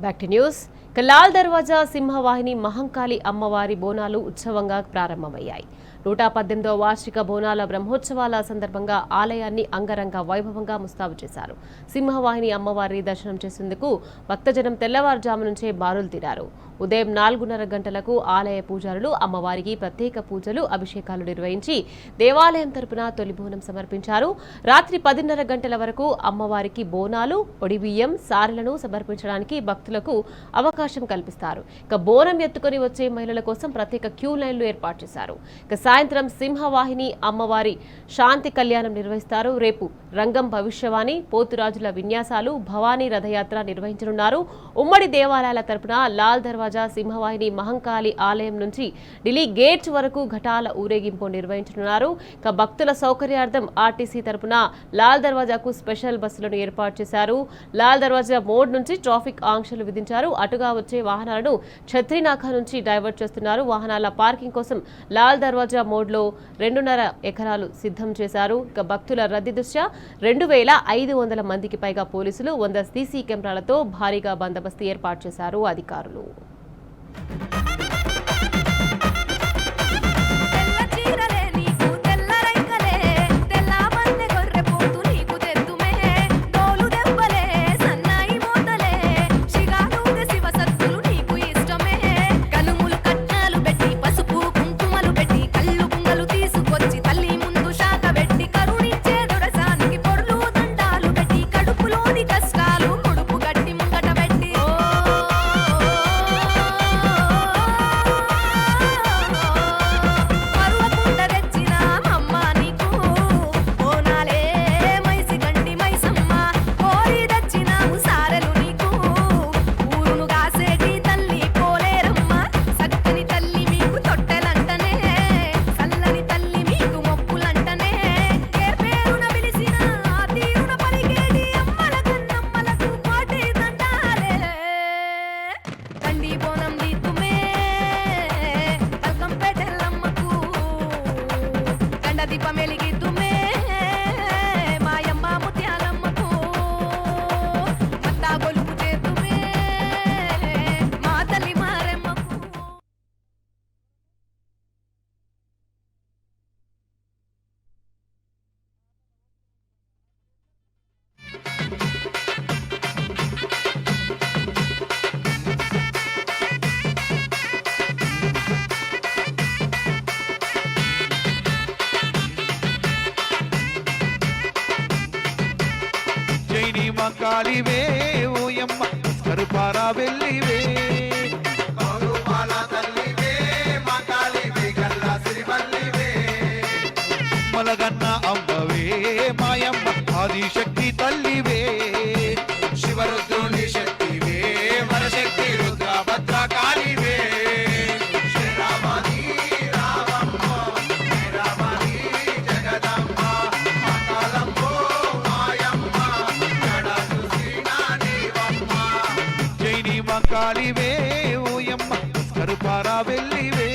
Back to news. Lal దర్వాజా సింహవాహిని మహంకాళి అమ్మవారి బోనాలు ఉత్సవంగా ప్రారంభమయ్యాయి. 118వ వార్షిక బోనాల బ్రహ్మోత్సవాల సందర్భంగా ఆలయాన్ని అంగరంగ వైభవంగా ముస్తాబు చేశారు. సింహవాహిని అమ్మవారి దర్శనం చేసేందుకు భక్తజనం తెల్లవారుజాము నుంచే బారులు తీరారు. ఉదయం 4:30 గంటలకు ఆలయ పూజారులు అమ్మవారికి ప్రత్యేక పూజలు, అభిషేకాలు నిర్వహించి దేవాలయం తరపున తొలి బోనం సమర్పించారు. రాత్రి 10:30 గంటల వరకు అమ్మవారికి బోనాలు, ఒడిబియ్యం, సారెలను సమర్పించడానికి భక్తులకు అవకాశం కల్పిస్తారు. ఇక బోనం ఎత్తుకొని వచ్చే మహిళల కోసం ప్రత్యేక క్యూ లైన్లు ఏర్పాటు చేశారు. ఇక సాయంత్రం సింహవాహిని అమ్మవారి శాంతి కళ్యాణం నిర్వహిస్తారు. రేపు రంగం భవిష్యవాణి, పోతురాజుల విన్యాసాలు, భవానీ రథయాత్ర నిర్వహించనున్నారు. ఉమ్మడి దేవాలయాల తరపున లాల్ దర్వాజా సింహవాహిని మహంకాళి ఆలయం నుంచి ఢిల్లీ గేట్ వరకు ఘటాల ఊరేగింపు నిర్వహించనున్నారు. ఇక భక్తుల సౌకర్యార్థం ఆర్టీసీ తరపున లాల్ దర్వాజాకు స్పెషల్ బస్సులను ఏర్పాటు చేశారు. లాల్ దర్వాజా మోడ్ నుంచి ట్రాఫిక్ ఆంక్షలు విధించారు. అటుగా వచ్చే వాహనాలను ఛత్రీనాకా నుంచి డైవర్ట్ చేస్తున్నారు. వాహనాల పార్కింగ్ కోసం లాల్ దర్వాజా మోడ్లో 2.5 ఎకరాలు సిద్ధం చేశారు. ఇక భక్తుల రద్దీ దృష్ట్యా 2500 మందికి పైగా పోలీసులు 100 సీసీ కెమెరాలతో భారీగా బందోబస్తు ఏర్పాటు చేశారు అధికారులు. కాలివే ఓయమ్మ కరుపారా వెళ్ళివే మలగన్న అమ్మవే మాయమ్మ ఆదిశక్తి తల్లివే శివరుద్రుని శక్తివే వరశక్తి రుద్ర భద్ర కాలివే కాలివే ఓయమ్మ కరుపారా వెళ్ళివే